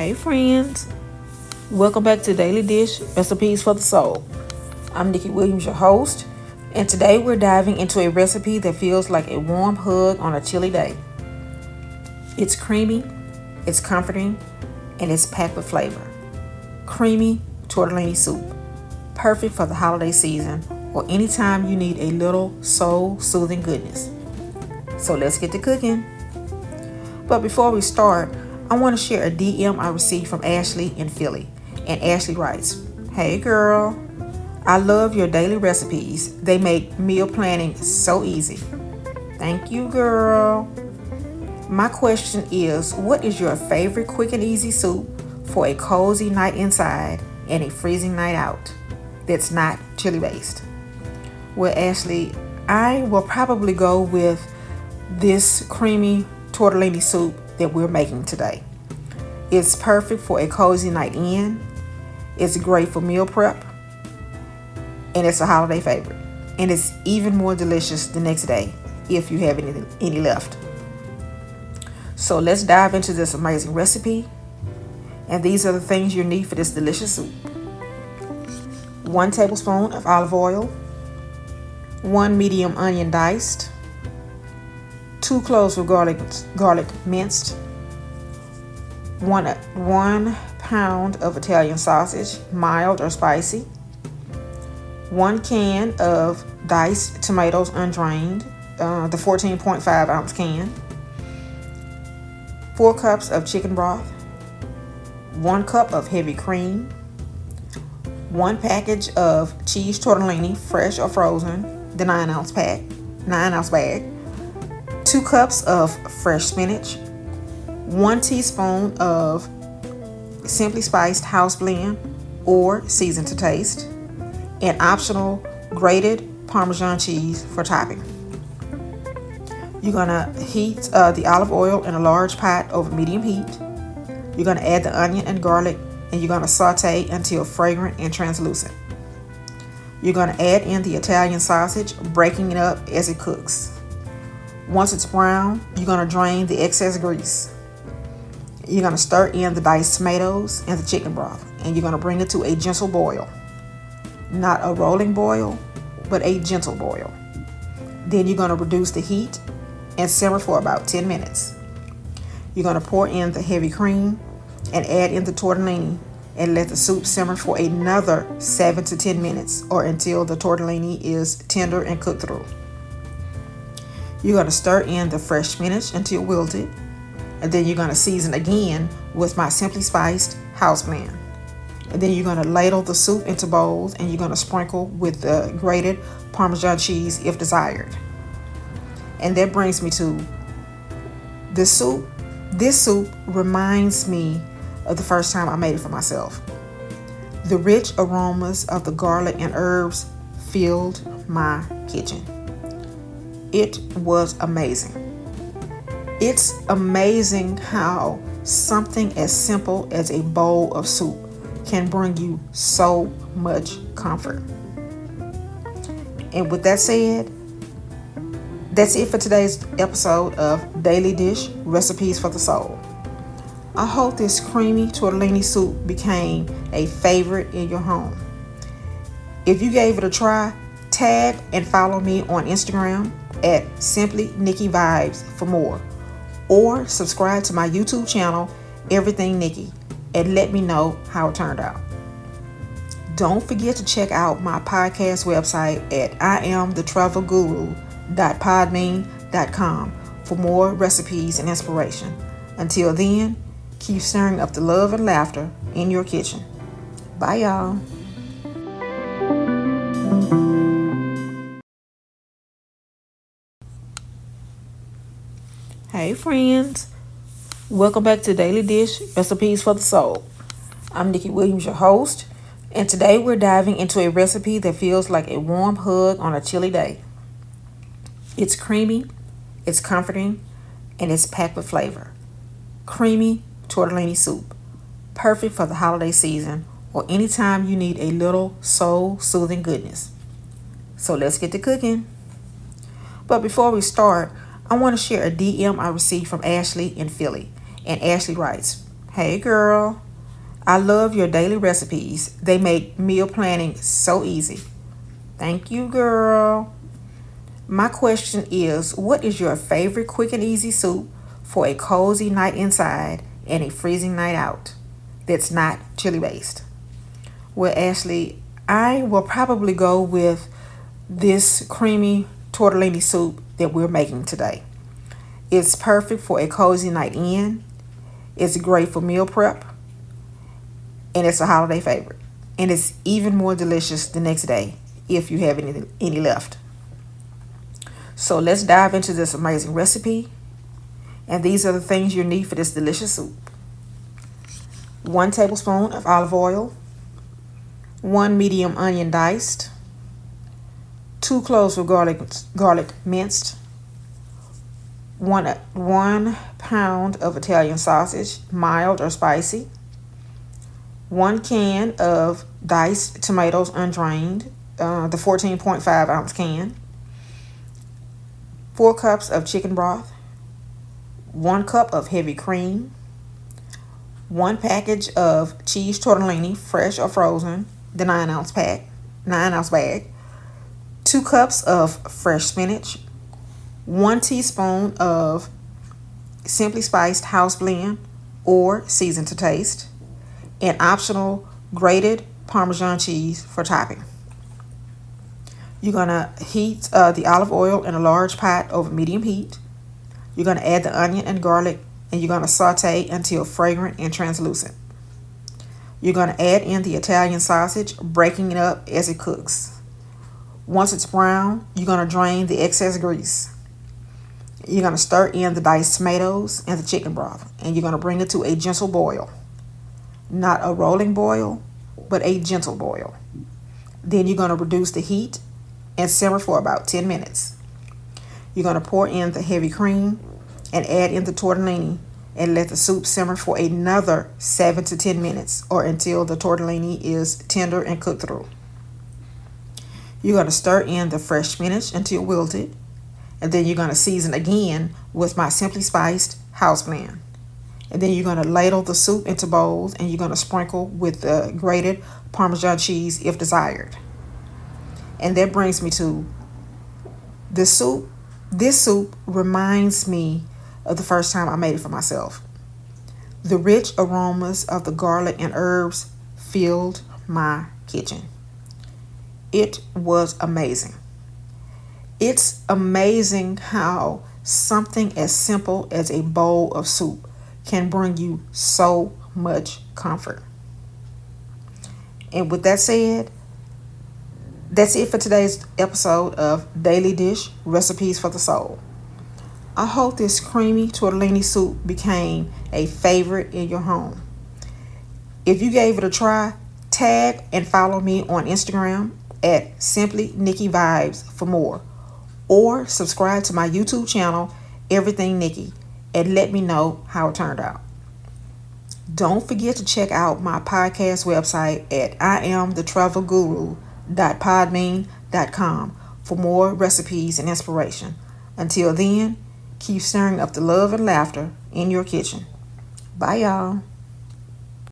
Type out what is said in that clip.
Hey friends, welcome back to Daily Dish Recipes for the Soul. I'm Nikki Williams, your host, and today we're diving into a recipe that feels like a warm hug on a chilly day. It's creamy, it's comforting, and it's packed with flavor. Creamy tortellini soup, perfect for the holiday season or anytime you need a little soul-soothing goodness. So let's get to cooking. But before we start, I want to share a DM I received from Ashley in Philly. And Ashley writes, "Hey girl, I love your daily recipes. They make meal planning so easy." Thank you, girl. My question is, what is your favorite quick and easy soup for a cozy night inside and a freezing night out that's not chili based? Well, Ashley, I will probably go with this creamy tortellini soup that we're making today. It's perfect for a cozy night in. It's great for meal prep. And it's a holiday favorite. And it's even more delicious the next day if you have any left. So let's dive into this amazing recipe. And these are the things you need for this delicious soup. 1 tablespoon of olive oil. 1 medium onion diced. 2 cloves of garlic minced. 1 pound of Italian sausage, mild or spicy. 1 can of diced tomatoes undrained, the 14.5 ounce can. 4 cups of chicken broth. 1 cup of heavy cream. 1 package of cheese tortellini, fresh or frozen, the 9 ounce bag. 2 cups of fresh spinach. 1 teaspoon of simply spiced house blend or seasoned to taste. And optional grated Parmesan cheese for topping. You're going to heat the olive oil in a large pot over medium heat. You're going to add the onion and garlic, and you're going to saute until fragrant and translucent. You're going to add in the Italian sausage, breaking it up as it cooks. Once it's brown, you're going to drain the excess grease. You're going to stir in the diced tomatoes and the chicken broth, and you're going to bring it to a gentle boil. Not a rolling boil, but a gentle boil. Then you're going to reduce the heat and simmer for about 10 minutes. You're going to pour in the heavy cream and add in the tortellini and let the soup simmer for another 7 to 10 minutes or until the tortellini is tender and cooked through. You're going to stir in the fresh spinach until wilted, and then you're going to season again with my simply spiced house blend. And then you're going to ladle the soup into bowls, and you're going to sprinkle with the grated Parmesan cheese if desired. And that brings me to this soup. This soup reminds me of the first time I made it for myself. The rich aromas of the garlic and herbs filled my kitchen. It was amazing. It's amazing how something as simple as a bowl of soup can bring you so much comfort. And with that said, that's it for today's episode of Daily Dish Recipes for the Soul. I hope this creamy tortellini soup became a favorite in your home. If you gave it a try, tag and follow me on Instagram at Simply Nikki Vibes for more, or subscribe to my YouTube channel, Everything Nikki, and let me know how it turned out. Don't forget to check out my podcast website at iamthetravelguru.podbean.com for more recipes and inspiration. Until then, keep stirring up the love and laughter in your kitchen. Bye, y'all. Hey friends, welcome back to Daily Dish Recipes for the Soul. I'm Nikki Williams, your host, and today we're diving into a recipe that feels like a warm hug on a chilly day. It's creamy, it's comforting, and it's packed with flavor. Creamy tortellini soup, perfect for the holiday season or anytime you need a little soul-soothing goodness. So let's get to cooking. But before we start, I want to share a DM I received from Ashley in Philly. And Ashley writes, Hey girl, I love your daily recipes. They make meal planning so easy. Thank you, girl. My question is, what is your favorite quick and easy soup for a cozy night inside and a freezing night out that's not chili based? Well, Ashley, I will probably go with this creamy tortellini soup that we're making today. It's perfect for a cozy night in. It's great for meal prep, and it's a holiday favorite. And it's even more delicious the next day if you have any left. So let's dive into this amazing recipe. And these are the things you need for this delicious soup. 1 tablespoon of olive oil, 1 medium onion diced, 2 cloves of garlic minced, 1 pound of Italian sausage, mild or spicy, 1 can of diced tomatoes undrained, the 14.5 ounce can, 4 cups of chicken broth, 1 cup of heavy cream, 1 package of cheese tortellini, fresh or frozen, the 9 ounce bag, 2 cups of fresh spinach, 1 teaspoon of Simply Spiced house blend or seasoned to taste, and optional grated Parmesan cheese for topping. You're going to heat the olive oil in a large pot over medium heat. You're going to add the onion and garlic, and you're going to saute until fragrant and translucent. You're going to add in the Italian sausage, breaking it up as it cooks. Once it's brown, you're going to drain the excess grease. You're going to stir in the diced tomatoes and the chicken broth, and you're going to bring it to a gentle boil. Not a rolling boil, but a gentle boil. Then you're going to reduce the heat and simmer for about 10 minutes. You're going to pour in the heavy cream and add in the tortellini and let the soup simmer for another 7 to 10 minutes or until the tortellini is tender and cooked through. You're going to stir in the fresh spinach until wilted, and then you're going to season again with my Simply Spiced house blend. And then you're going to ladle the soup into bowls, and you're going to sprinkle with the grated Parmesan cheese if desired. And that brings me to the soup. This soup reminds me of the first time I made it for myself. The rich aromas of the garlic and herbs filled my kitchen. It was amazing. It's amazing how something as simple as a bowl of soup can bring you so much comfort. And with that said, that's it for today's episode of Daily Dish Recipes for the Soul. I hope this creamy tortellini soup became a favorite in your home. If you gave it a try, tag and follow me on Instagram at Simply Nikki Vibes for more. Or subscribe to my YouTube channel, Everything Nikki, and let me know how it turned out. Don't forget to check out my podcast website at iamthetravelguru.podbean.com for more recipes and inspiration. Until then, keep stirring up the love and laughter in your kitchen. Bye, y'all.